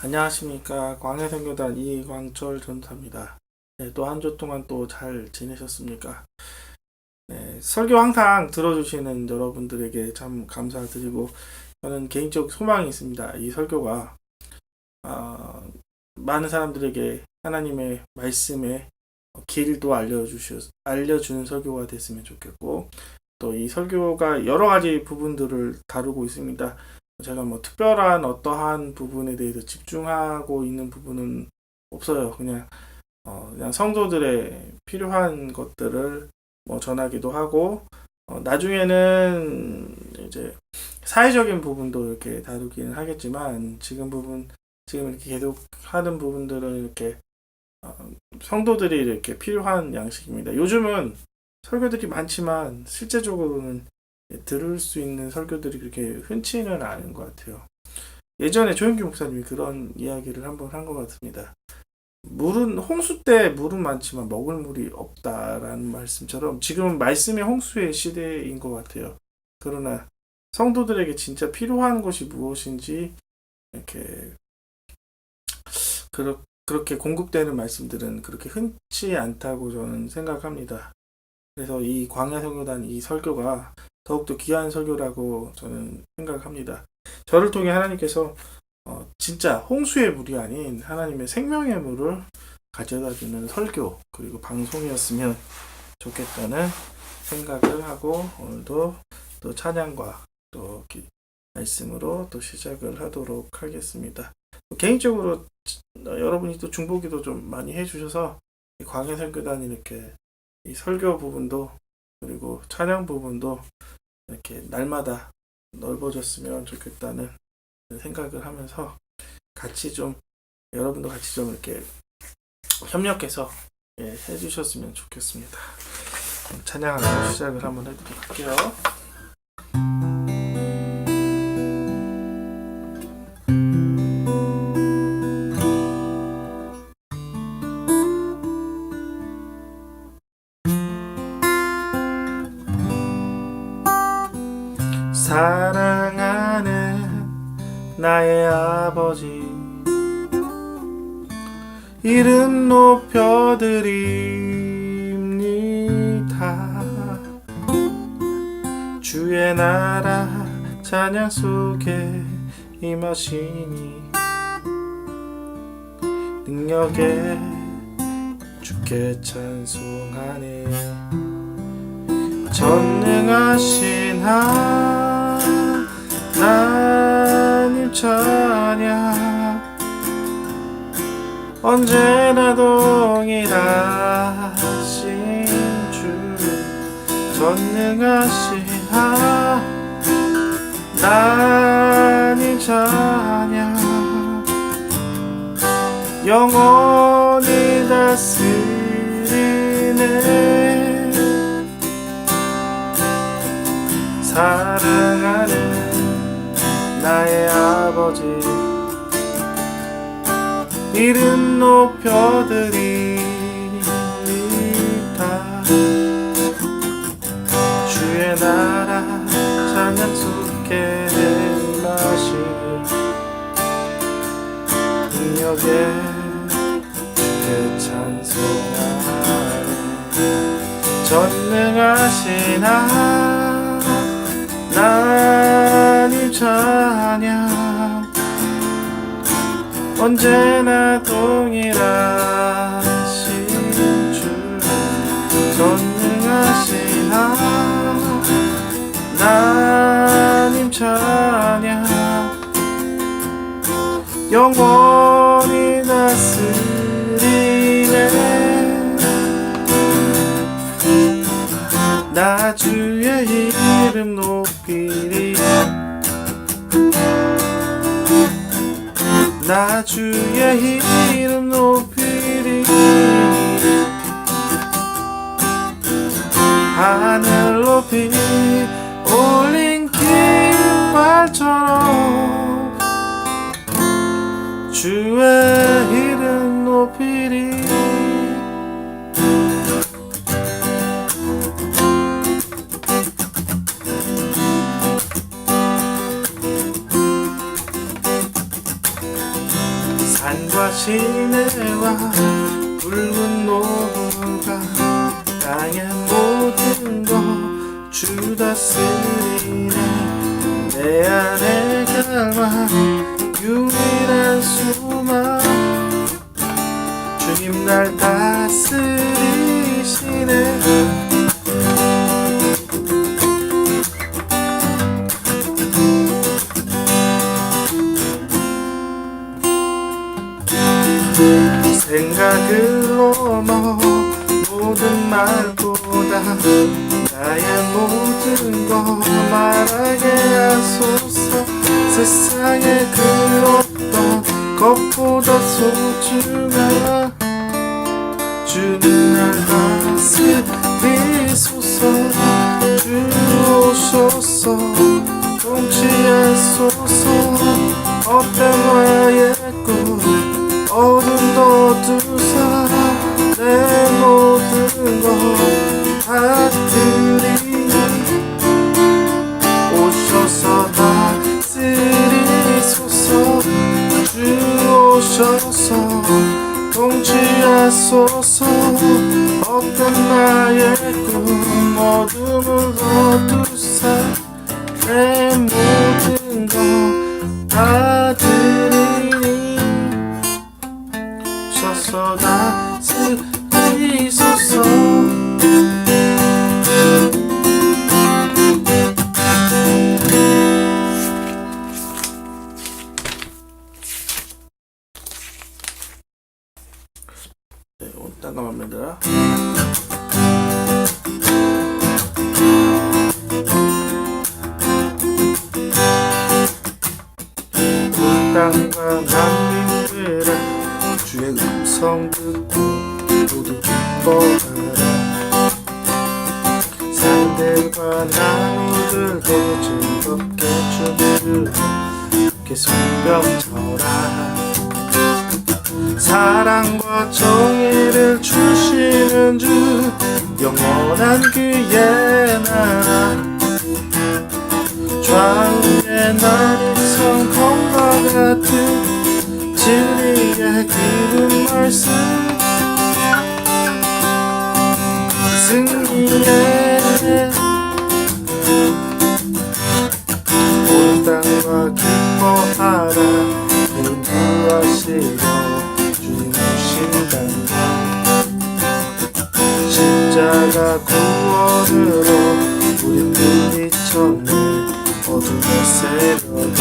안녕하십니까. 광해선교단 이광철 전사입니다. 네, 또 한 주 동안 또 잘 지내셨습니까? 네, 설교 항상 들어주시는 여러분들에게 참 감사드리고, 저는 개인적 소망이 있습니다. 이 설교가 많은 사람들에게 하나님의 말씀의 길도 알려주는 설교가 됐으면 좋겠고, 또 이 설교가 여러 가지 부분들을 다루고 있습니다. 제가 뭐 특별한 어떠한 부분에 대해서 집중하고 있는 부분은 없어요. 그냥 성도들의 필요한 것들을 뭐 전하기도 하고, 나중에는 이제 사회적인 부분도 이렇게 다루기는 하겠지만, 지금 이렇게 계속 하는 부분들은 이렇게 성도들이 이렇게 필요한 양식입니다. 요즘은 설교들이 많지만 실제적으로는 들을 수 있는 설교들이 그렇게 흔치는 않은 것 같아요. 예전에 조영기 목사님이 그런 이야기를 한번 한 것 같습니다. 홍수 때 물은 많지만 먹을 물이 없다라는 말씀처럼 지금은 말씀의 홍수의 시대인 것 같아요. 그러나 성도들에게 진짜 필요한 것이 무엇인지 이렇게 그렇게 공급되는 말씀들은 그렇게 흔치 않다고 저는 생각합니다. 그래서 이 광야선교단 이 설교가 더욱더 귀한 설교라고 저는 생각합니다. 저를 통해 하나님께서 진짜 홍수의 물이 아닌 하나님의 생명의 물을 가져다 주는 설교 그리고 방송이었으면 좋겠다는 생각을 하고, 오늘도 또 찬양과 또 말씀으로 또 시작을 하도록 하겠습니다. 개인적으로 여러분이 또 중보기도 좀 많이 해주셔서 광야선교단이 이렇게 이 설교 부분도 그리고 찬양 부분도 이렇게 날마다 넓어졌으면 좋겠다는 생각을 하면서 여러분도 같이 좀 이렇게 협력해서 해주셨으면 좋겠습니다. 찬양하고 시작을 한번 해보도록 할게요. 사랑하는 나의 아버지, 이름 높여드립니다. 주의 나라 찬양 속에 임하시니 능력에 주께 찬송하네. 전능하신 하나님 찬양, 언제나 동일하신 주. 전능하신 하나님 찬양, 영원히 다스리네. 사랑하는 나의 아버지, 이름 높여드립니다. 주의 나라 찬양 속에 임하시니 능력에 주께 찬송하네. 전능하신 하나님 찬양, 언제나 동일하신 주. 전능하신 하나님 찬양, 영원히 다스리네. 나 주의 이름 높이리, 나 주의 이름 높이리. 하늘 높이 올린 깃발처럼 주의 이름 높이리. 산과 시내와 붉은 노가 땅의 모든 것 주 다스리네. 내 안에 갈망 유일한 소망 주님 날 다스리시네. 생각을 넘어 모든 말보다 나의 모든 것 말하게 하소서. 세상에 그 어떤 것보다 소중한 주는 날 다스리소서. 주 오소서 통치하소서. 어떤 나의 꿈 어둠도 두사 내 모든 것 다스리니 오셔서 다스리소서. 주 오셔서 통치하소서. 어떤 나의 꿈 어둠을 어두사 내 모든 것 다스리니 오셔서 다스리소서. 네, 잠깐만요. 땅과 난민들아 주의 음성 듣고 모두 기뻐하라. 산들과 나무들도 즐겁게 춤추며 함께 손뼉쳐라. 사랑과 정의를 주시는 주 영원한 그의 나라. 좌우에 날이 선 검과 같은 진리의 기름 말씀 승리의 온 땅과 기뻐하라. 인도하시려 주님 오신단다. 십자가 구원으로 우린 부딪혔네. 어둠의 세력에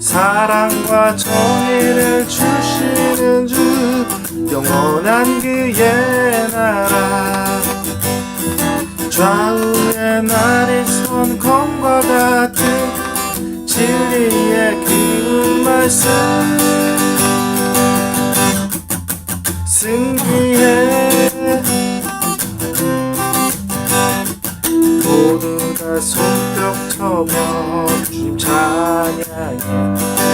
사랑과 정의를 주시는 주 영원한 그의 나라. 좌우에 날이 선 검과 같은 진리의 기름 말씀 승리해. 모두 다 손뼉 쳐며 주님 찬양해.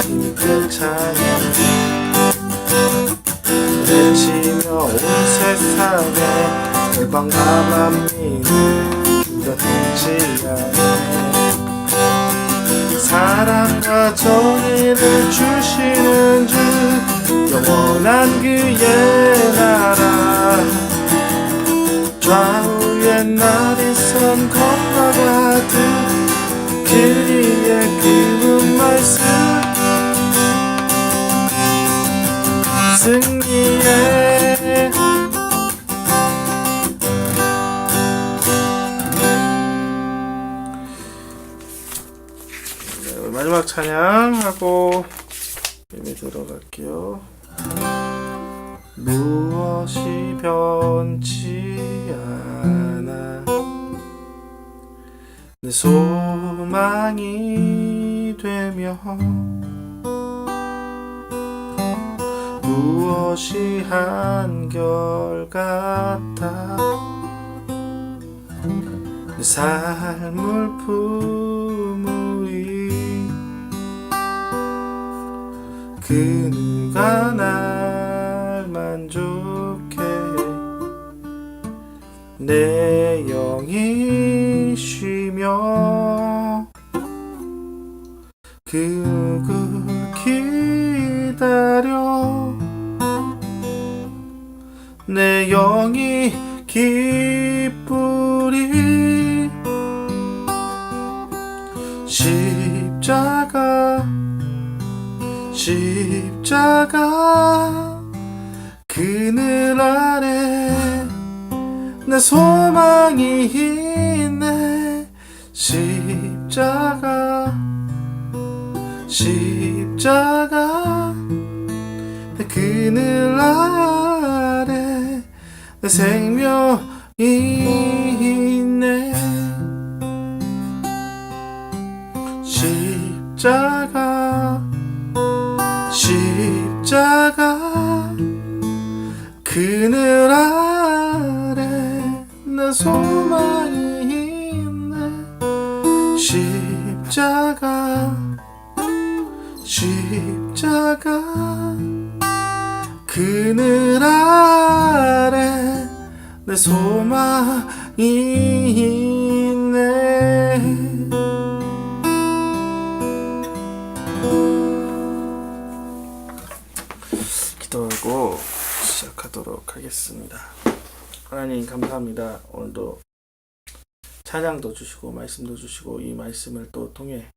힘있게 찬양해. 외치며 온 세상에 열방과 만민을 주가 통치하네. 사랑과 정의를 주시는 주 영원한 그의 나라. 좌우에 날이 선 검과 같은 그리의 기름 말씀 승리해. 네, 마지막 찬양하고 예배 들어갈게요. 무엇이 변치 않아 내 소망이 되며 무엇이 한결같아 내 삶을 품으리. 그 누가 날 만족해 내 영이 쉬며 그 누구 따려 내 영이 기쁘리. 십자가 그늘 아래 내 소망이 있네. 십자가 그늘 아래 내 생명이 있네. 십자가 그늘 아래 내 소망이 있네. 십자가 그늘 아래 내 소망이 있네. 기도하고 시작하도록 하겠습니다. 하나님 감사합니다. 오늘도 찬양도 주시고 말씀도 주시고 이 말씀을 또 통해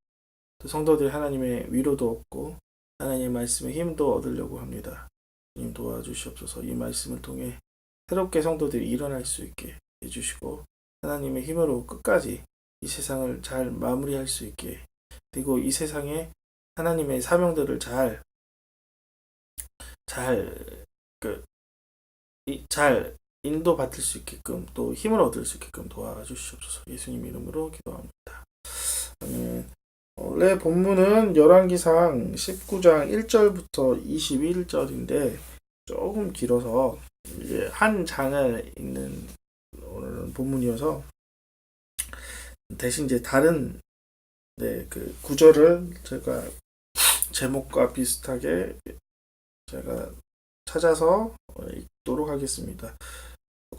또 성도들 하나님의 위로도 얻고 하나님의 말씀의 힘도 얻으려고 합니다. 주님 도와주시옵소서. 이 말씀을 통해 새롭게 성도들이 일어날 수 있게 해주시고 하나님의 힘으로 끝까지 이 세상을 잘 마무리할 수 있게, 그리고 이 세상에 하나님의 사명들을 잘 인도받을 수 있게끔 또 힘을 얻을 수 있게끔 도와주시옵소서. 예수님 이름으로 기도합니다. 아멘. 원래 본문은 열왕기상 19장 1절부터 21절인데 조금 길어서 이제 한 장을 읽는 오늘은 본문이어서 대신 이제 다른 그 구절을 제가 제목과 비슷하게 제가 찾아서 읽도록 하겠습니다.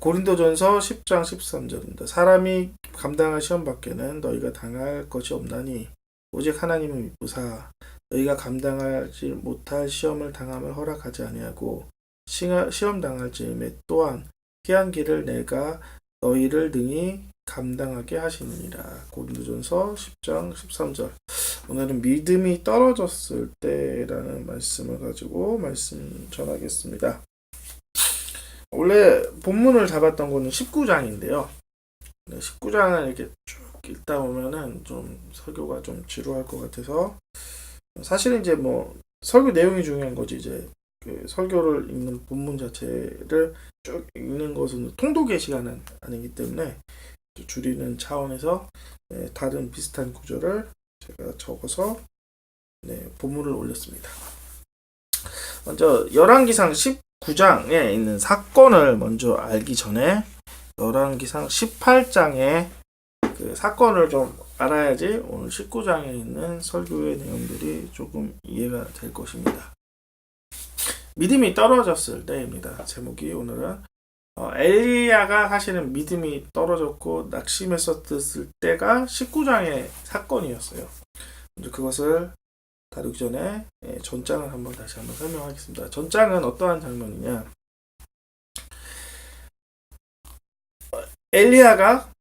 고린도전서 10장 13절입니다. 사람이 감당할 시험 밖에는 너희가 당할 것이 없나니 오직 하나님을 믿으사 너희가 감당하지 못할 시험을 당함을 허락하지 아니하고 시험 당할 즈음에 또한 피한 길을 내가 너희를 능히 감당하게 하시느니라. 고린도전서 10장 13절. 오늘은 믿음이 떨어졌을 때라는 말씀을 가지고 말씀 전하겠습니다. 원래 본문을 잡았던 거는 19장인데요. 19장을 이렇게 쭉 읽다 보면은 좀 설교가 좀 지루할 것 같아서, 사실은 이제 뭐 설교 내용이 중요한 거지, 이제 그 설교를 읽는 본문 자체를 쭉 읽는 것은 통독의 시간은 아니기 때문에 줄이는 차원에서 다른 비슷한 구절을 제가 적어서 본문을 올렸습니다. 먼저 열왕기상 19장에 있는 사건을 먼저 알기 전에 열왕기상 18장의 그 사건을 좀 알아야지 오늘 19장에 있는 설교의 내용들이 조금 이해가 될 것입니다. 믿음이 떨어졌을 때입니다. 제목이 오늘은 엘리야가 사실은 믿음이 떨어졌고 낙심했었을 때가 19장의 사건이었어요. 먼저 그것을 다루기 전에 전장을 다시 한번 설명하겠습니다. 전장은 어떠한 장면이냐, 엘리야가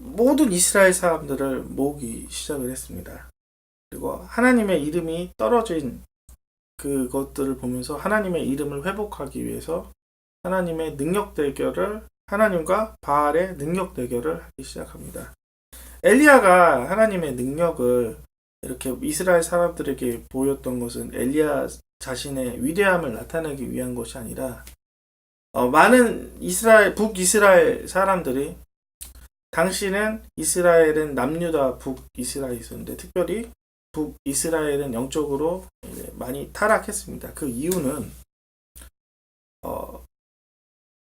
모든 이스라엘 사람들을 모으기 시작을 했습니다. 그리고 하나님의 이름이 떨어진 그것들을 보면서 하나님의 이름을 회복하기 위해서 하나님의 능력 대결을, 하나님과 바알의 능력 대결을 하기 시작합니다. 엘리야가 하나님의 능력을 이렇게 이스라엘 사람들에게 보였던 것은 엘리야 자신의 위대함을 나타내기 위한 것이 아니라 많은 북이스라엘 사람들이, 당시는 이스라엘은 남유다 북이스라엘이 있었는데 특별히 북이스라엘은 영적으로 많이 타락했습니다. 그 이유는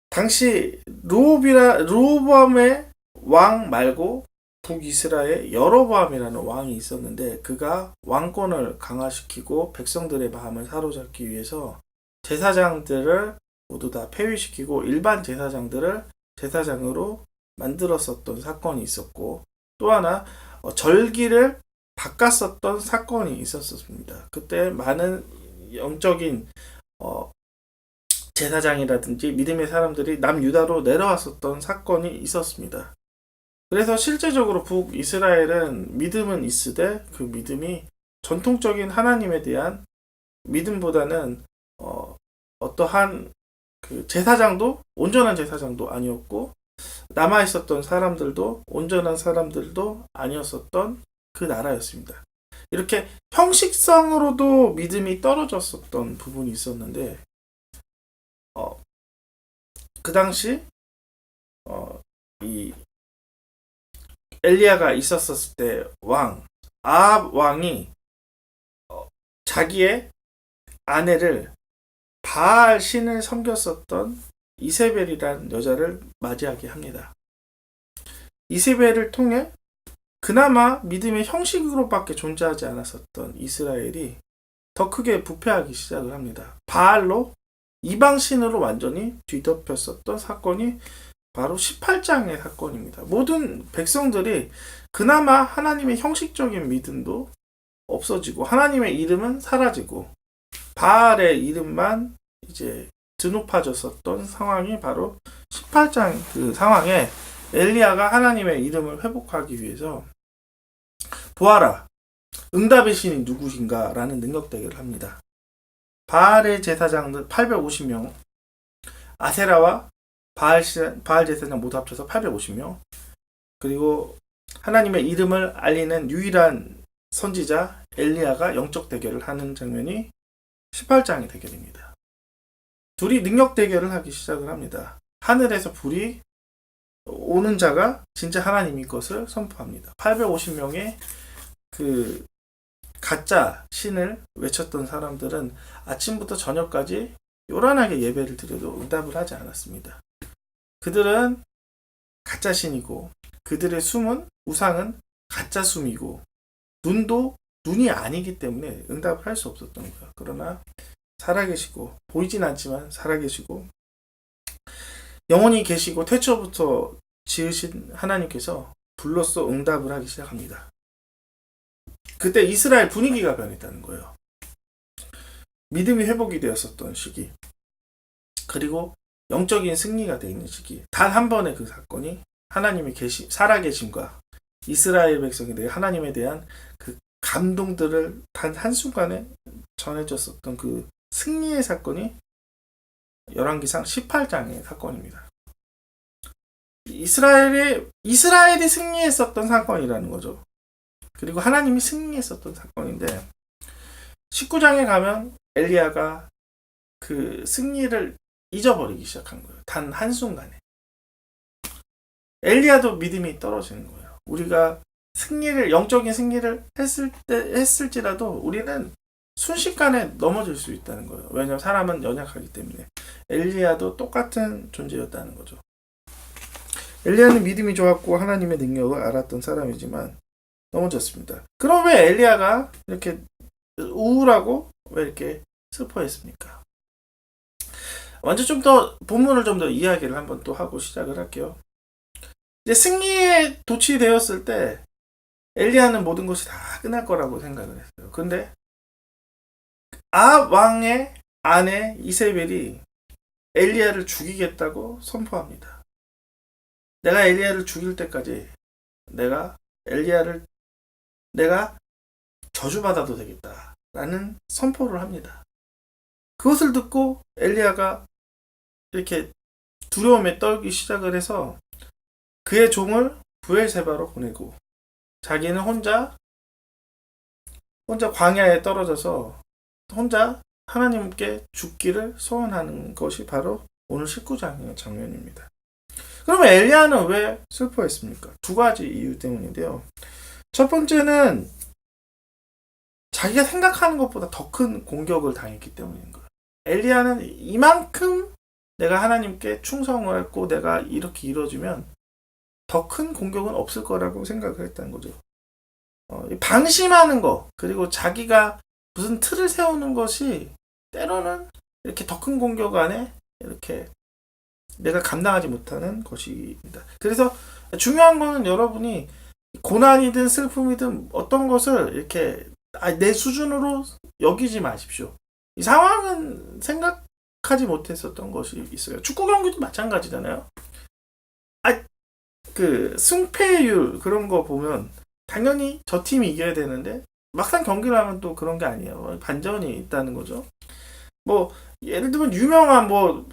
당시 르호보암의 왕 말고 북이스라엘 여로보암이라는 왕이 있었는데, 그가 왕권을 강화시키고 백성들의 마음을 사로잡기 위해서 제사장들을 모두 다 폐위시키고 일반 제사장들을 제사장으로 만들었었던 사건이 있었고, 또 하나 절기를 바꿨었던 사건이 있었습니다. 그때 많은 영적인 제사장이라든지 믿음의 사람들이 남유다로 내려왔었던 사건이 있었습니다. 그래서 실제적으로 북이스라엘은 믿음은 있으되 그 믿음이 전통적인 하나님에 대한 믿음보다는 어떠한 그 제사장도 온전한 제사장도 아니었고 남아 있었던 사람들도 온전한 사람들도 아니었었던 그 나라였습니다. 이렇게 형식상으로도 믿음이 떨어졌었던 부분이 있었는데 그 당시 이 엘리야가 있었을 때 아합 왕이 자기의 아내를 바알 신을 섬겼었던 이세벨이라는 여자를 맞이하게 합니다. 이세벨을 통해 그나마 믿음의 형식으로밖에 존재하지 않았었던 이스라엘이 더 크게 부패하기 시작을 합니다. 바알로 이방신으로 완전히 뒤덮였었던 사건이 바로 18장의 사건입니다. 모든 백성들이 그나마 하나님의 형식적인 믿음도 없어지고 하나님의 이름은 사라지고 바알의 이름만 이제 드높아졌었던 상황이 바로 18장 그 상황에 엘리야가 하나님의 이름을 회복하기 위해서 보아라 응답의 신이 누구신가 라는 능력 대결을 합니다. 바알의 제사장들 850명 아세라와 바알 제사장 모두 합쳐서 850명 그리고 하나님의 이름을 알리는 유일한 선지자 엘리야가 영적 대결을 하는 장면이 18장의 대결입니다. 둘이 능력 대결을 하기 시작을 합니다. 하늘에서 불이 오는 자가 진짜 하나님인 것을 선포합니다. 850명의 그 가짜 신을 외쳤던 사람들은 아침부터 저녁까지 요란하게 예배를 드려도 응답을 하지 않았습니다. 그들은 가짜 신이고 그들의 숨은 우상은 가짜 숨이고 눈도 눈이 아니기 때문에 응답을 할 수 없었던 거예요. 그러나 살아계시고 보이진 않지만 살아계시고 영원히 계시고 태초부터 지으신 하나님께서 불로써 응답을 하기 시작합니다. 그때 이스라엘 분위기가 변했다는 거예요. 믿음이 회복이 되었었던 시기 그리고 영적인 승리가 되어 있는 시기 단 한 번의 그 사건이 하나님의 살아계심과 이스라엘 백성에 대해 하나님에 대한 그 감동들을 단 한순간에 전해졌었던 그 승리의 사건이 열왕기상 18장의 사건입니다. 이스라엘이 승리했었던 사건이라는 거죠. 그리고 하나님이 승리했었던 사건인데 19장에 가면 엘리야가 그 승리를 잊어버리기 시작한 거예요. 단 한순간에. 엘리야도 믿음이 떨어지는 거예요. 우리가 영적인 승리를 했을지라도 우리는 순식간에 넘어질 수 있다는 거예요. 왜냐하면 사람은 연약하기 때문에. 엘리야도 똑같은 존재였다는 거죠. 엘리야는 믿음이 좋았고 하나님의 능력을 알았던 사람이지만 넘어졌습니다. 그럼 왜 엘리야가 이렇게 우울하고 왜 이렇게 슬퍼했습니까? 먼저 좀 더 본문을 좀 더 이야기를 한번 또 하고 시작을 할게요. 이제 승리에 도취되었을 때 엘리야는 모든 것이 다 끝날 거라고 생각을 했어요. 근데 아합 왕의 아내 이세벨이 엘리야를 죽이겠다고 선포합니다. 내가 엘리야를 죽일 때까지 내가 저주받아도 되겠다라는 선포를 합니다. 그것을 듣고 엘리야가 이렇게 두려움에 떨기 시작을 해서 그의 종을 브엘세바로 보내고 자기는 혼자 광야에 떨어져서 혼자 하나님께 죽기를 소원하는 것이 바로 오늘 19장의 장면입니다. 그러면 엘리야는 왜 슬퍼했습니까? 두 가지 이유 때문인데요. 첫 번째는 자기가 생각하는 것보다 더 큰 공격을 당했기 때문인 거예요. 엘리야는 이만큼 내가 하나님께 충성을 했고 내가 이렇게 이루어지면 더 큰 공격은 없을 거라고 생각을 했다는 거죠. 방심하는 거 그리고 자기가 무슨 틀을 세우는 것이 때로는 이렇게 더 큰 공격 안에 이렇게 내가 감당하지 못하는 것입니다. 그래서 중요한 거는 여러분이 고난이든 슬픔이든 어떤 것을 이렇게 내 수준으로 여기지 마십시오. 이 상황은 생각하지 못했었던 것이 있어요. 축구 경기도 마찬가지잖아요. 아, 그 승패율 그런 거 보면 당연히 저 팀이 이겨야 되는데 막상 경기를 하면 또 그런 게 아니에요. 반전이 있다는 거죠. 뭐 예를 들면 유명한 뭐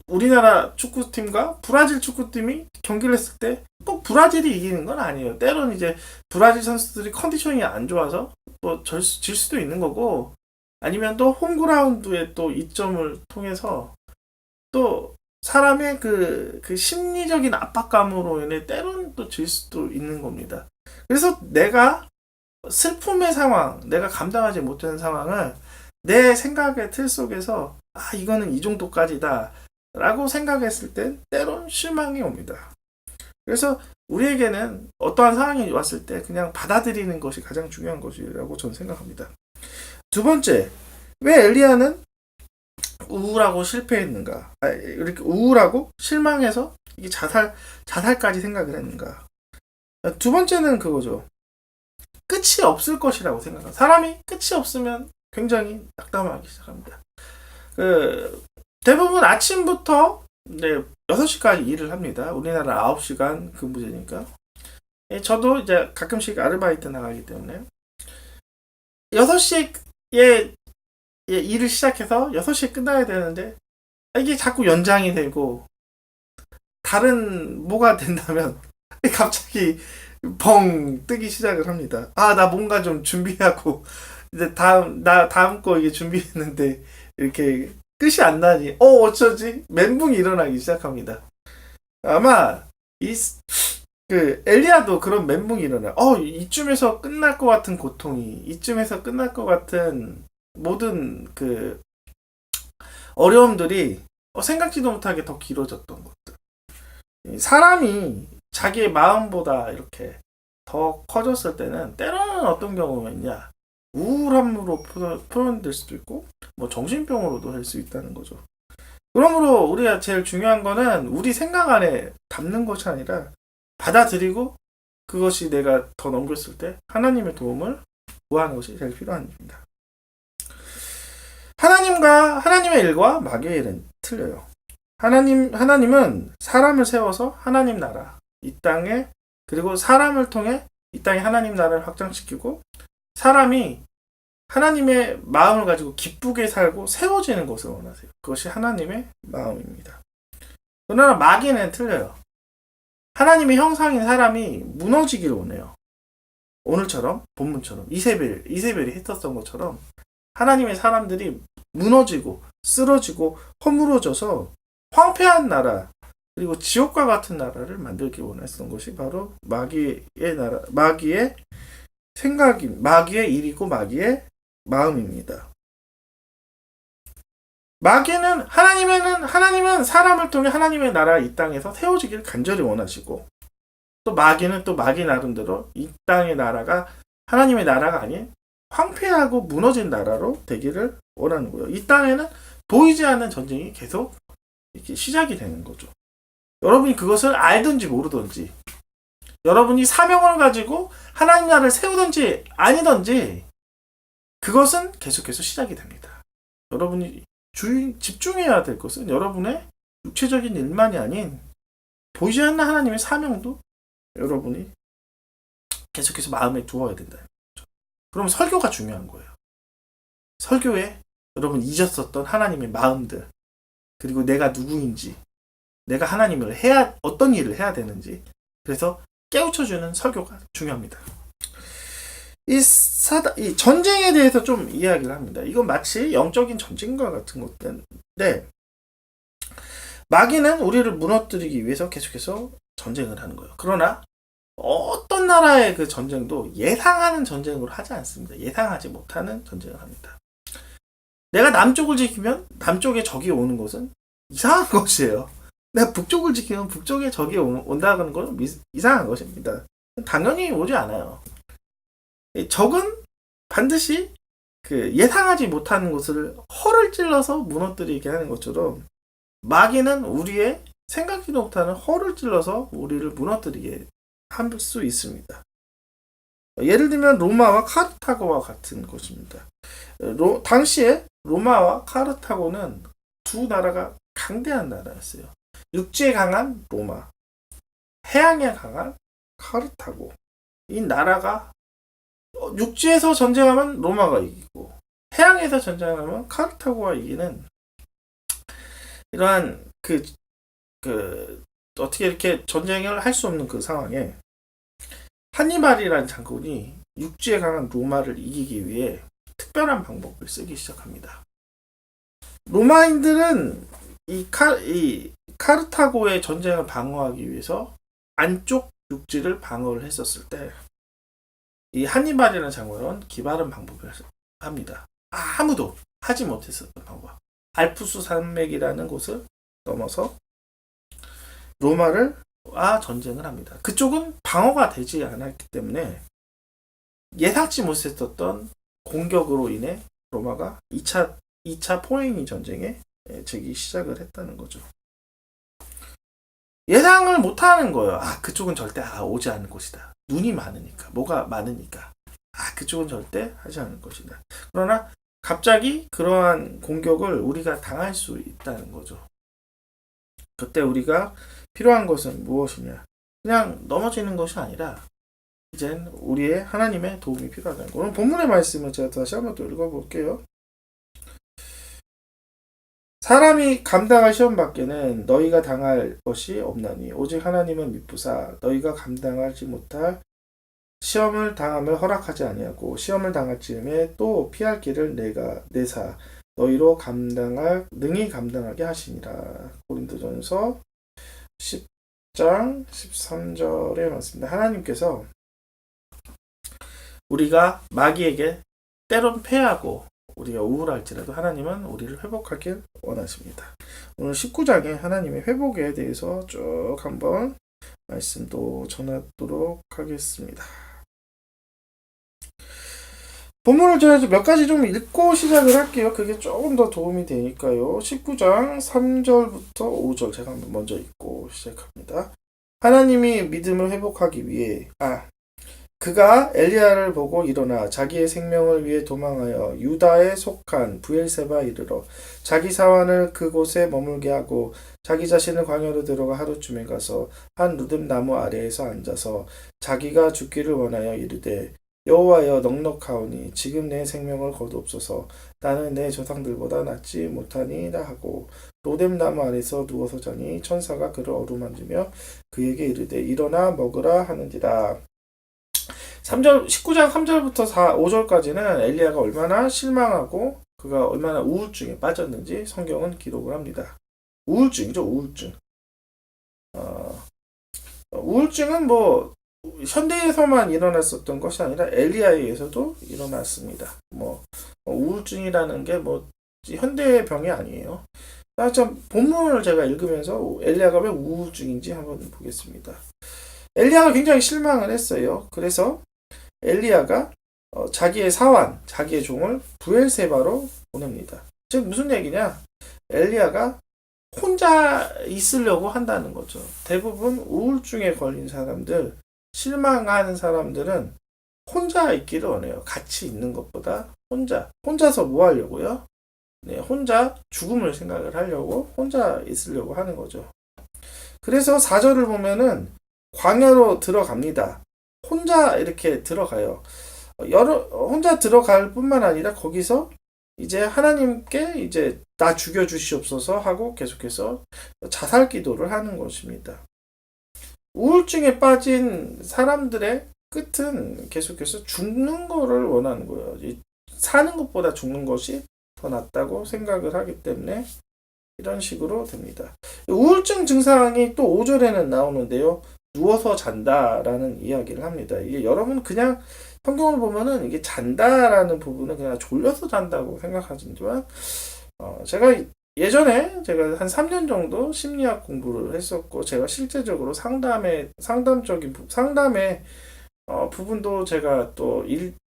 우리나라 축구팀과 브라질 축구팀이 경기를 했을 때 꼭 브라질이 이기는 건 아니에요. 때로는 이제 브라질 선수들이 컨디션이 안 좋아서 뭐 질 수도 있는 거고, 아니면 또 홈그라운드의 또 이점을 통해서 또 사람의 그 심리적인 압박감으로 인해 때로는 또 질 수도 있는 겁니다. 그래서 내가 슬픔의 상황, 내가 감당하지 못하는 상황을 내 생각의 틀 속에서 이거는 이 정도까지다 라고 생각했을 땐 때론 실망이 옵니다. 그래서 우리에게는 어떠한 상황이 왔을 때 그냥 받아들이는 것이 가장 중요한 것이라고 저는 생각합니다. 두 번째, 왜 엘리야는 우울하고 실패했는가? 이렇게 우울하고 실망해서 이게 자살까지 생각을 했는가? 두 번째는 그거죠. 끝이 없을 것이라고 생각합니다. 사람이 끝이 없으면 굉장히 낙담하기 시작합니다. 대부분 아침부터 6시까지 일을 합니다. 우리나라 9시간 근무제니까. 저도 이제 가끔씩 아르바이트 나가기 때문에 6시에 일을 시작해서 6시에 끝나야 되는데 이게 자꾸 연장이 되고 다른 뭐가 된다면 갑자기 벙 뜨기 시작을 합니다. 나 뭔가 좀 준비하고 이제 다음 거 이게 준비했는데 이렇게 끝이 안 나니 어쩌지? 멘붕이 일어나기 시작합니다. 아마 엘리야도 그런 멘붕이 일어나. 이쯤에서 끝날 것 같은 고통이, 이쯤에서 끝날 것 같은 모든 그 어려움들이 생각지도 못하게 더 길어졌던 것들. 사람이 자기의 마음보다 이렇게 더 커졌을 때는 때로는 어떤 경우가 있냐, 우울함으로 표현될 수도 있고 뭐 정신병으로도 할 수 있다는 거죠. 그러므로 우리가 제일 중요한 거는 우리 생각 안에 담는 것이 아니라 받아들이고 그것이 내가 더 넘겼을 때 하나님의 도움을 구하는 것이 제일 필요한 일입니다. 하나님의 일과 마귀의 일은 틀려요. 하나님은 사람을 세워서 하나님 나라, 이 땅에, 그리고 사람을 통해 이 땅에 하나님 나라를 확장시키고 사람이 하나님의 마음을 가지고 기쁘게 살고 세워지는 것을 원하세요. 그것이 하나님의 마음입니다. 그러나 마귀는 틀려요. 하나님의 형상인 사람이 무너지기를 원해요. 오늘처럼, 본문처럼, 이세벨이 했었던 것처럼 하나님의 사람들이 무너지고 쓰러지고 허물어져서 황폐한 나라, 그리고 지옥과 같은 나라를 만들기 원했던 것이 바로 마귀의 나라, 마귀의 마귀의 일이고 마귀의 마음입니다. 하나님은 사람을 통해 하나님의 나라 이 땅에서 세워지기를 간절히 원하시고, 또 마귀는 또 마귀 나름대로 이 땅의 나라가 하나님의 나라가 아닌 황폐하고 무너진 나라로 되기를 원하는 거예요. 이 땅에는 보이지 않는 전쟁이 계속 이렇게 시작이 되는 거죠. 여러분이 그것을 알든지 모르든지, 여러분이 사명을 가지고 하나님 나라를 세우든지 아니든지 그것은 계속해서 시작이 됩니다. 여러분이 집중해야 될 것은 여러분의 육체적인 일만이 아닌 보이지 않는 하나님의 사명도 여러분이 계속해서 마음에 두어야 된다. 그럼 설교가 중요한 거예요. 설교에 여러분 잊었었던 하나님의 마음들, 그리고 내가 누구인지, 내가 하나님을 어떤 일을 해야 되는지, 그래서 깨우쳐주는 설교가 중요합니다. 이 전쟁에 대해서 좀 이야기를 합니다. 이건 마치 영적인 전쟁과 같은 것인데, 마귀는 우리를 무너뜨리기 위해서 계속해서 전쟁을 하는 거예요. 그러나 어떤 나라의 그 전쟁도 예상하는 전쟁으로 하지 않습니다. 예상하지 못하는 전쟁을 합니다. 내가 남쪽을 지키면 남쪽에 적이 오는 것은 이상한 것이에요. 내가 북쪽을 지키면 북쪽에 적이 온다는 건 이상한 것입니다. 당연히 오지 않아요. 적은 반드시 예상하지 못하는 것을 허를 찔러서 무너뜨리게 하는 것처럼 마귀는 우리의 생각지도 못하는 허를 찔러서 우리를 무너뜨리게 할 수 있습니다. 예를 들면 로마와 카르타고와 같은 것입니다. 당시에 로마와 카르타고는 두 나라가 강대한 나라였어요. 육지에 강한 로마, 해양에 강한 카르타고. 이 나라가 육지에서 전쟁하면 로마가 이기고 해양에서 전쟁하면 카르타고가 이기는 이러한 어떻게 이렇게 전쟁을 할 수 없는 그 상황에 한니발이라는 장군이 육지에 강한 로마를 이기기 위해 특별한 방법을 쓰기 시작합니다. 로마인들은 이 카르타고의 전쟁을 방어하기 위해서 안쪽 육지를 방어를 했었을 때 이 한니발이라는 장군은 기발한 방법을 합니다. 아무도 하지 못했었던 방법. 알프스 산맥이라는 곳을 넘어서 로마를 전쟁을 합니다. 그쪽은 방어가 되지 않았기 때문에 예상치 못했었던 공격으로 인해 로마가 2차 포에니 전쟁에 즉위 시작을 했다는 거죠. 예상을 못하는 거예요. 그쪽은 절대 오지 않을 것이다. 눈이 많으니까, 뭐가 많으니까. 그쪽은 절대 하지 않을 것이다. 그러나 갑자기 그러한 공격을 우리가 당할 수 있다는 거죠. 그때 우리가 필요한 것은 무엇이냐? 그냥 넘어지는 것이 아니라 이젠 우리의 하나님의 도움이 필요하다는 거. 오늘 본문의 말씀을 제가 다시 한번 또 읽어볼게요. 사람이 감당할 시험 밖에는 너희가 당할 것이 없나니 오직 하나님은 미쁘사 너희가 감당하지 못할 시험을 당함을 허락하지 아니하고 시험을 당할 즈음에 또 피할 길을 내사 너희로 능히 감당하게 하시니라. 고린도전서 10장 13절에 맞습니다. 하나님께서 우리가 마귀에게 때론 패하고 우리가 우울할지라도 하나님은 우리를 회복하길 원하십니다. 오늘 19장에 하나님의 회복에 대해서 쭉 한번 말씀도 전하도록 하겠습니다. 본문을 제가 몇 가지 좀 읽고 시작을 할게요. 그게 조금 더 도움이 되니까요. 19장 3절부터 5절 제가 한번 먼저 읽고 시작합니다. 하나님이 믿음을 회복하기 위해 그가 엘리야를 보고 일어나 자기의 생명을 위해 도망하여 유다에 속한 브엘세바 이르러 자기 사환을 그곳에 머물게 하고 자기 자신을 광야로 들어가 하루쯤에 가서 한 루듬 나무 아래에서 앉아서 자기가 죽기를 원하여 이르되 여호와여 넉넉하오니 지금 내 생명을 거두옵소서. 나는 내 조상들보다 낫지 못하니라 하고 로뎀 나무 아래서 누워서 자니 천사가 그를 어루만지며 그에게 이르되 일어나 먹으라 하는지라. 19장 3절부터 5절까지는 엘리야가 얼마나 실망하고 그가 얼마나 우울증에 빠졌는지 성경은 기록을 합니다. 우울증이죠, 우울증. 우울증은 현대에서만 일어났었던 것이 아니라 엘리야에 의해서도 일어났습니다. 우울증이라는 게 현대의 병이 아니에요. 참 본문을 제가 읽으면서 엘리야가 왜 우울증인지 한번 보겠습니다. 엘리야가 굉장히 실망을 했어요. 그래서 엘리야가 자기의 사환, 자기의 종을 브엘세바로 보냅니다. 즉 무슨 얘기냐? 엘리야가 혼자 있으려고 한다는 거죠. 대부분 우울증에 걸린 사람들, 실망하는 사람들은 혼자 있기를 원해요. 같이 있는 것보다 혼자서 뭐 하려고요? 혼자 죽음을 생각을 하려고 혼자 있으려고 하는 거죠. 그래서 4절을 보면은 광야로 들어갑니다. 혼자 이렇게 들어가요. 혼자 들어갈 뿐만 아니라 거기서 이제 하나님께 이제 나 죽여주시옵소서 하고 계속해서 자살 기도를 하는 것입니다. 우울증에 빠진 사람들의 끝은 계속해서 죽는 거를 원하는 거예요. 사는 것보다 죽는 것이 더 낫다고 생각을 하기 때문에 이런 식으로 됩니다. 우울증 증상이 또 5절에는 나오는데요. 누워서 잔다라는 이야기를 합니다. 이게 여러분 그냥 성경을 보면은 이게 잔다라는 부분은 그냥 졸려서 잔다고 생각하지만 제가 예전에 제가 한 3년 정도 심리학 공부를 했었고 제가 실제적으로 상담의 부분도 제가 또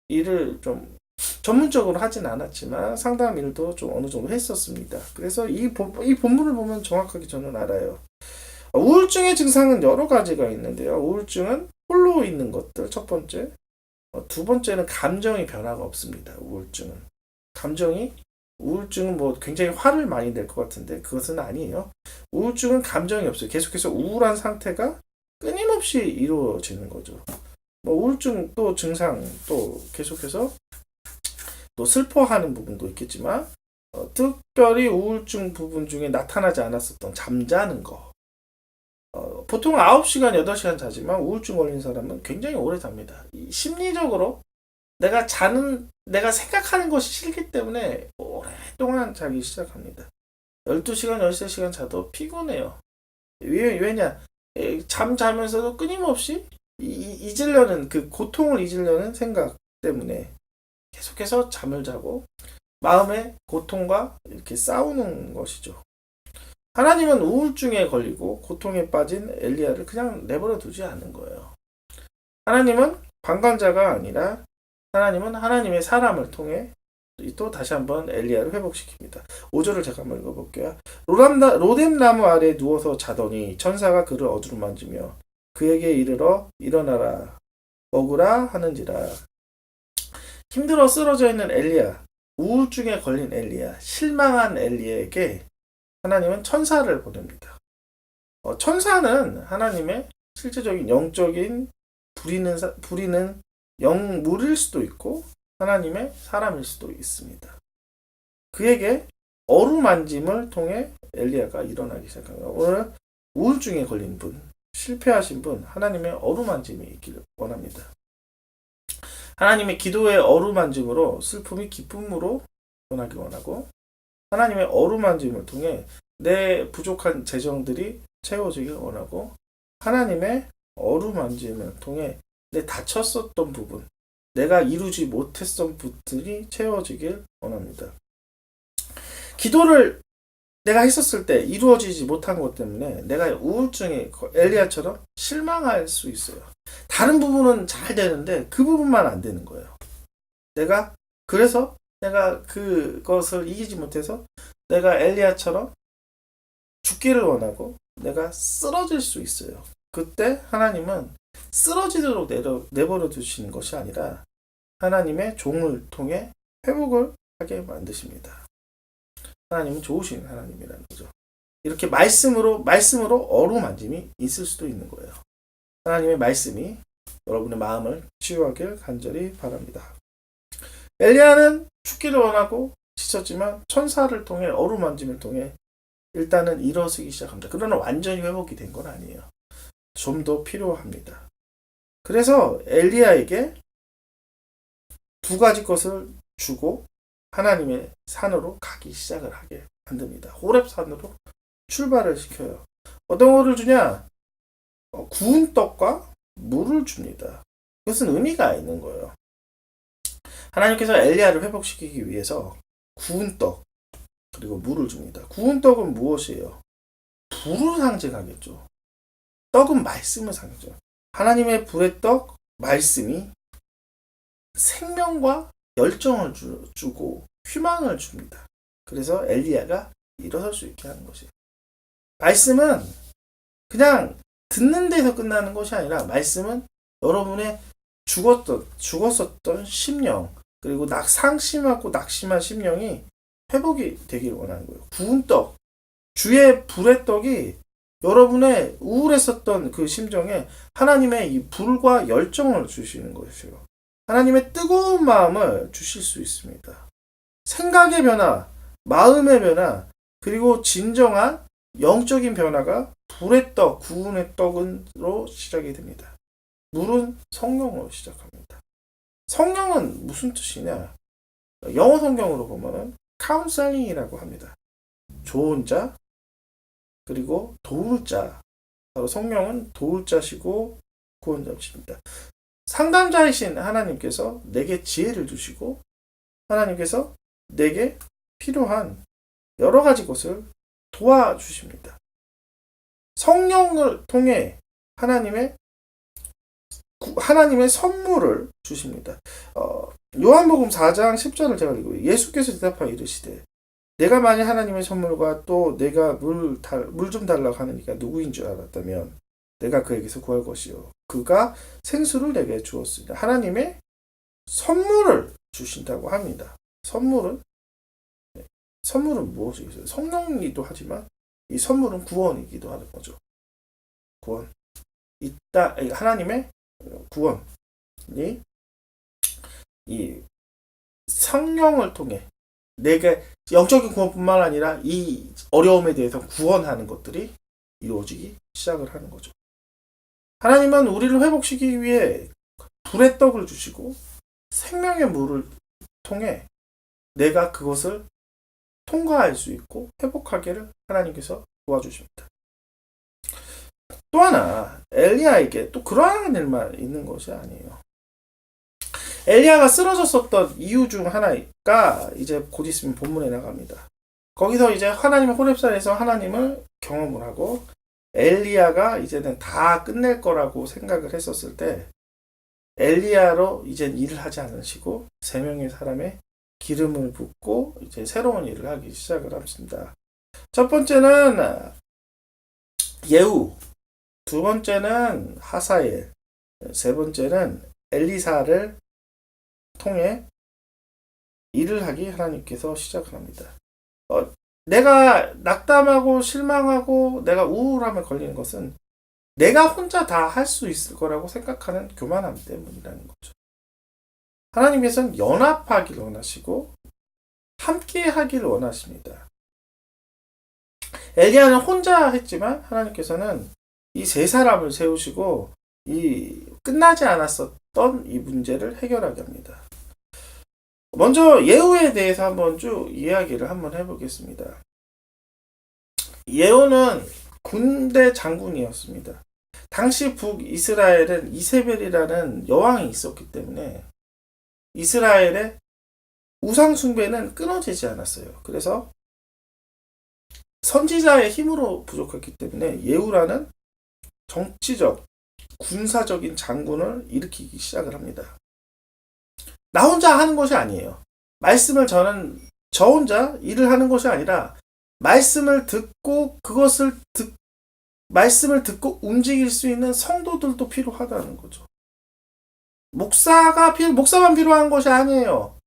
일을 좀 전문적으로 하진 않았지만 상담 일도 좀 어느 정도 했었습니다. 그래서 이 본문을 보면 정확하게 저는 알아요. 우울증의 증상은 여러 가지가 있는데요. 우울증은 홀로 있는 것들 첫 번째, 두 번째는 감정의 변화가 없습니다. 우울증은 감정이 우울증은 뭐 굉장히 화를 많이 낼 것 같은데 그것은 아니에요. 우울증은 감정이 없어요. 계속해서 우울한 상태가 끊임없이 이루어지는 거죠. 뭐 우울증 또 증상 또 계속해서 또 슬퍼하는 부분도 있겠지만 특별히 우울증 부분 중에 나타나지 않았었던 잠자는 거. 보통 9시간, 8시간 자지만 우울증 걸린 사람은 굉장히 오래 잡니다. 심리적으로 내가 생각하는 것이 싫기 때문에 오랫동안 자기 시작합니다. 12시간, 13시간 자도 피곤해요. 왜냐? 잠 자면서도 끊임없이 잊으려는 그 고통을 잊으려는 생각 때문에 계속해서 잠을 자고 마음의 고통과 이렇게 싸우는 것이죠. 하나님은 우울증에 걸리고 고통에 빠진 엘리야를 그냥 내버려 두지 않은 거예요. 하나님은 방관자가 아니라 하나님은 하나님의 사람을 통해 또 다시 한번 엘리야를 회복시킵니다. 5절을 제가 한번 읽어볼게요. 로뎀나무 아래 누워서 자더니 천사가 그를 어루만지며 그에게 이르러 일어나라 먹으라 하는지라. 힘들어 쓰러져 있는 엘리야, 우울증에 걸린 엘리야, 실망한 엘리야에게 하나님은 천사를 보냅니다. 천사는 하나님의 실제적인 영적인 부리는 영물일 수도 있고 하나님의 사람일 수도 있습니다. 그에게 어루만짐을 통해 엘리야가 일어나기 시작합니다. 오늘 우울증에 걸린 분, 실패하신 분, 하나님의 어루만짐이 있기를 원합니다. 하나님의 기도의 어루만짐으로 슬픔이 기쁨으로 변하기 원하고 하나님의 어루만짐을 통해 내 부족한 재정들이 채워지길 원하고 하나님의 어루만짐을 통해 내 다쳤었던 부분, 내가 이루지 못했던 부분들이 채워지길 원합니다. 기도를 내가 했었을 때 이루어지지 못한 것 때문에 내가 우울증에 엘리야처럼 실망할 수 있어요. 다른 부분은 잘 되는데 그 부분만 안 되는 거예요. 그래서 내가 그것을 이기지 못해서 내가 엘리야처럼 죽기를 원하고 내가 쓰러질 수 있어요. 그때 하나님은 쓰러지도록 내버려 두시는 것이 아니라 하나님의 종을 통해 회복을 하게 만드십니다. 하나님은 좋으신 하나님이라는 거죠. 이렇게 말씀으로 어루만짐이 있을 수도 있는 거예요. 하나님의 말씀이 여러분의 마음을 치유하길 간절히 바랍니다. 엘리야는 죽기를 원하고 지쳤지만 천사를 통해 어루만짐을 통해 일단은 일어서기 시작합니다. 그러나 완전히 회복이 된 건 아니에요. 좀 더 필요합니다. 그래서 엘리야에게 두 가지 것을 주고 하나님의 산으로 가기 시작을 하게 만듭니다. 호렙산으로 출발을 시켜요. 어떤 거를 주냐? 구운 떡과 물을 줍니다. 그것은 의미가 있는 거예요. 하나님께서 엘리야를 회복시키기 위해서 구운 떡 그리고 물을 줍니다. 구운 떡은 무엇이에요? 불을 상징하겠죠. 떡은 말씀을 상징하죠. 하나님의 불의 떡, 말씀이 생명과 열정을 주고 희망을 줍니다. 그래서 엘리야가 일어설 수 있게 하는 것이에요. 말씀은 그냥 듣는 데서 끝나는 것이 아니라 말씀은 여러분의 죽었었던 심령 그리고 상심하고 낙심한 심령이 회복이 되길 원하는 거예요. 구운 떡, 주의 불의 떡이 여러분의 우울했었던 그 심정에 하나님의 이 불과 열정을 주시는 것이요. 하나님의 뜨거운 마음을 주실 수 있습니다. 생각의 변화, 마음의 변화, 그리고 진정한 영적인 변화가 불의 떡, 구운의 떡으로 시작이 됩니다. 물은 성령으로 시작합니다. 성령은 무슨 뜻이냐? 영어 성경으로 보면은 카운셀링이라고 합니다. 좋은 자, 그리고 도울 자. 바로 성령은 도울 자시고 구원자십니다. 상담자이신 하나님께서 내게 지혜를 주시고 하나님께서 내게 필요한 여러 가지 것을 도와주십니다. 성령을 통해 하나님의 선물을 주십니다. 요한복음 4장 10절을 제가 읽고 예수께서 대답하여 이르시되 내가 만일 하나님의 선물과 또 내가 물 좀 달라고 하느니까 누구인 줄 알았다면 내가 그에게서 구할 것이요 그가 생수를 내게 주었으리라. 하나님의 선물을 주신다고 합니다. 선물은 선물은 무엇이겠어요? 성령이기도 하지만 이 선물은 구원이기도 하는 거죠. 구원. 하나님의 구원이 이 성령을 통해 내게 영적인 구원뿐만 아니라 이 어려움에 대해서 구원하는 것들이 이루어지기 시작을 하는 거죠. 하나님은 우리를 회복시키기 위해 불의 떡을 주시고 생명의 물을 통해 내가 그것을 통과할 수 있고 회복하기를 하나님께서 도와주십니다. 또 하나, 엘리야에게 또 그러한 일만 있는 것이 아니에요. 엘리야가 쓰러졌었던 이유 중 하나가 이제 곧 있으면 본문에 나갑니다. 거기서 이제 하나님의 호렙산에서 하나님을 경험을 하고 엘리야가 이제는 다 끝낼 거라고 생각을 했었을 때 엘리야로 이젠 일을 하지 않으시고 3명의 사람의 기름을 붓고 이제 새로운 일을 하기 시작을 합니다. 첫 번째는 예후, 두 번째는 하사엘, 세 번째는 엘리사를 통해 일을 하기 하나님께서 시작을 합니다. 내가 낙담하고 실망하고 내가 우울함에 걸리는 것은 내가 혼자 다 할 수 있을 거라고 생각하는 교만함 때문이라는 거죠. 하나님께서는 연합하기를 원하시고 함께 하기를 원하십니다. 엘리야는 혼자 했지만 하나님께서는 이 3사람을 세우시고 이 끝나지 않았었던 이 문제를 해결하게 합니다. 먼저 예후에 대해서 한번 쭉 이야기를 한번 해보겠습니다. 예후는 군대 장군이었습니다. 당시 북이스라엘은 이세벨이라는 여왕이 있었기 때문에 이스라엘의 우상숭배는 끊어지지 않았어요. 그래서 선지자의 힘으로 부족했기 때문에 예후라는 정치적, 군사적인 장군을 일으키기 시작을 합니다. 나 혼자 하는 것이 아니에요. 말씀을 저 혼자 일을 하는 것이 아니라 말씀을 듣고 말씀을 듣고 움직일 수 있는 성도들도 필요하다는 거죠. 목사만 필요한 것이 아니에요.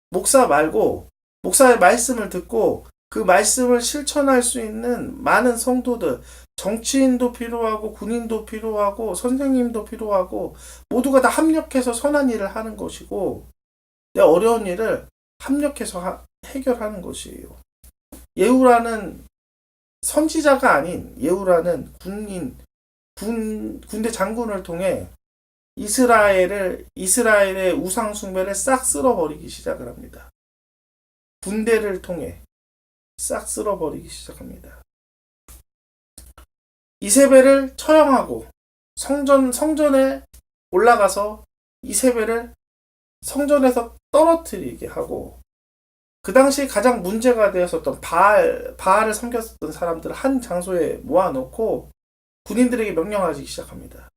목사 말고 목사의 말씀을 듣고 그 말씀을 실천할 수 있는 많은 성도들, 정치인도 필요하고 군인도 필요하고 선생님도 필요하고 모두가 다 합력해서 선한 일을 하는 것이고 내 어려운 일을 합력해서 해결하는 것이에요. 예후라는 선지자가 아닌 예후라는 군대 장군을 통해 이스라엘의 우상 숭배를 싹 쓸어버리기 시작을 합니다. 군대를 통해 싹 쓸어버리기 시작합니다. 이세벨을 처형하고 성전에 올라가서 이세벨을 성전에서 떨어뜨리게 하고 그 당시 가장 문제가 되었었던 바알을 섬겼던 사람들을 한 장소에 모아놓고 군인들에게 명령하기 시작합니다.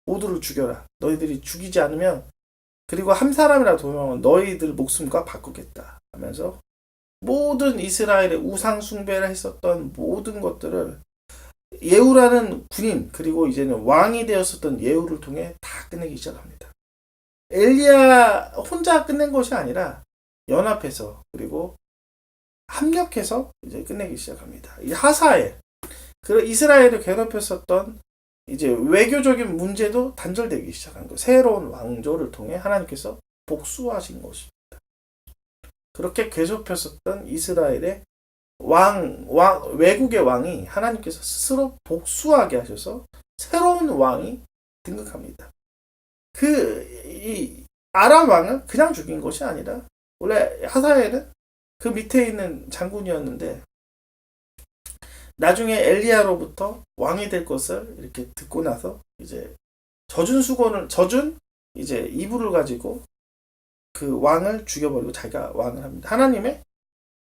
모두를 죽여라. 너희들이 죽이지 않으면 그리고 한 사람이라도 도망하면 너희들 목숨과 바꾸겠다 하면서 모든 이스라엘의 우상 숭배를 했었던 모든 것들을 예후라는 군인 그리고 이제는 왕이 되었었던 예후를 통해 다 끝내기 시작합니다. 엘리야 혼자 끝낸 것이 아니라 연합해서 그리고 합력해서 이제 끝내기 시작합니다. 이 하사엘, 이스라엘을 괴롭혔었던 이제 외교적인 문제도 단절되기 시작한 거예요. 새로운 왕조를 통해 하나님께서 복수하신 것입니다. 그렇게 괴롭혔었던 이스라엘의 외국의 왕이 하나님께서 스스로 복수하게 하셔서 새로운 왕이 등극합니다. 이 아람 왕은 그냥 죽인 것이 아니라 원래 하사엘은 그 밑에 있는 장군이었는데 나중에 엘리야로부터 왕이 될 것을 이렇게 듣고 나서 이제 젖은 이제 이불을 가지고 그 왕을 죽여버리고 자기가 왕을 합니다. 하나님의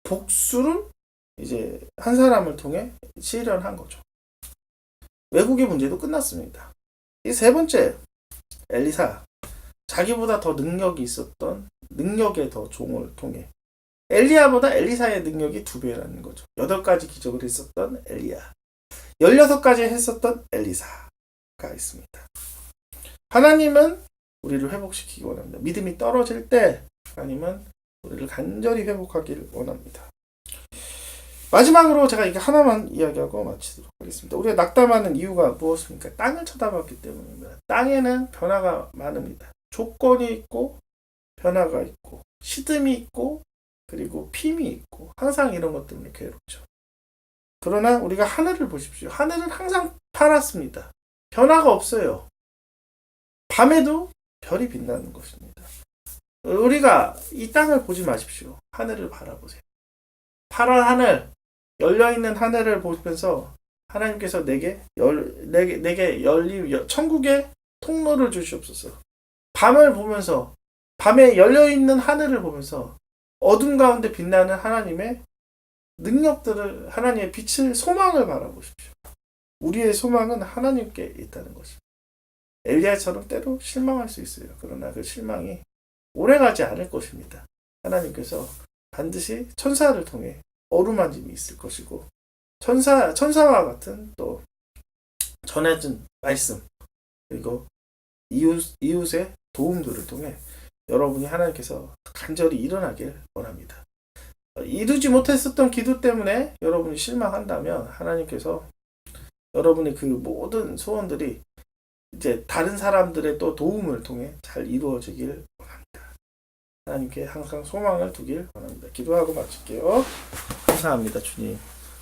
복수를 이제 한 사람을 통해 실현한 거죠. 외국의 문제도 끝났습니다. 이 세 번째, 엘리사. 자기보다 더 능력이 있었던 능력의 더 종을 통해 엘리야보다 엘리사의 능력이 2배라는 거죠. 8가지 기적을 했었던 엘리야. 16가지 했었던 엘리사가 있습니다. 하나님은 우리를 회복시키기 원합니다. 믿음이 떨어질 때 하나님은 우리를 간절히 회복하기를 원합니다. 마지막으로 제가 이게 하나만 이야기하고 마치도록 하겠습니다. 우리가 낙담하는 이유가 무엇입니까? 땅을 쳐다봤기 때문입니다. 땅에는 변화가 많습니다. 조건이 있고 변화가 있고 시듬이 있고 그리고 핌이 있고 항상 이런 것 때문에 괴롭죠. 그러나 우리가 하늘을 보십시오. 하늘은 항상 파랗습니다. 변화가 없어요. 밤에도 별이 빛나는 것입니다. 우리가 이 땅을 보지 마십시오. 하늘을 바라보세요. 파란 하늘, 열려있는 하늘을 보면서 하나님께서 내게 열린 천국의 통로를 주시옵소서. 밤을 보면서 밤에 열려있는 하늘을 보면서 어둠 가운데 빛나는 하나님의 능력들을 하나님의 빛을 소망을 바라보십시오. 우리의 소망은 하나님께 있다는 것입니다. 엘리야처럼 때로 실망할 수 있어요. 그러나 그 실망이 오래가지 않을 것입니다. 하나님께서 반드시 천사를 통해 어루만짐이 있을 것이고 천사와 같은 또 전해진 말씀 그리고 이웃의 도움들을 통해 여러분이 하나님께서 간절히 일어나길 원합니다. 이루지 못했었던 기도 때문에 여러분이 실망한다면 하나님께서 여러분의 그 모든 소원들이 이제 다른 사람들의 또 도움을 통해 잘 이루어지길 원합니다. 하나님께 항상 소망을 두길 원합니다. 기도하고 마칠게요. 감사합니다, 주님.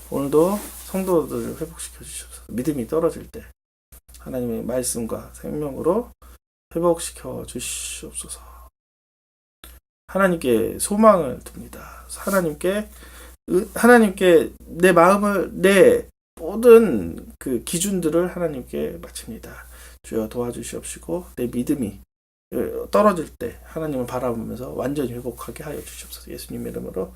오늘도 성도들을 회복시켜 주시옵소서. 믿음이 떨어질 때 하나님의 말씀과 생명으로 회복시켜 주시옵소서. 하나님께 소망을 둡니다. 하나님께 내 마음을 내 모든 그 기준들을 하나님께 바칩니다. 주여 도와주시옵시고 내 믿음이 떨어질 때 하나님을 바라보면서 완전히 회복하게 하여 주시옵소서. 예수님 이름으로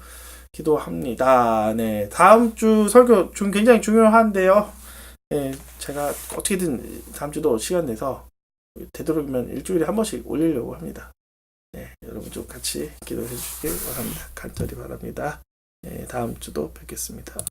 기도합니다. 네, 다음 주 설교 굉장히 중요한데요. 네, 제가 어떻게든 다음 주도 시간 내서 되도록이면 일주일에 한 번씩 올리려고 합니다. 네, 여러분 좀 같이 기도해 주시길 바랍니다. 간절히 바랍니다. 네, 다음 주도 뵙겠습니다.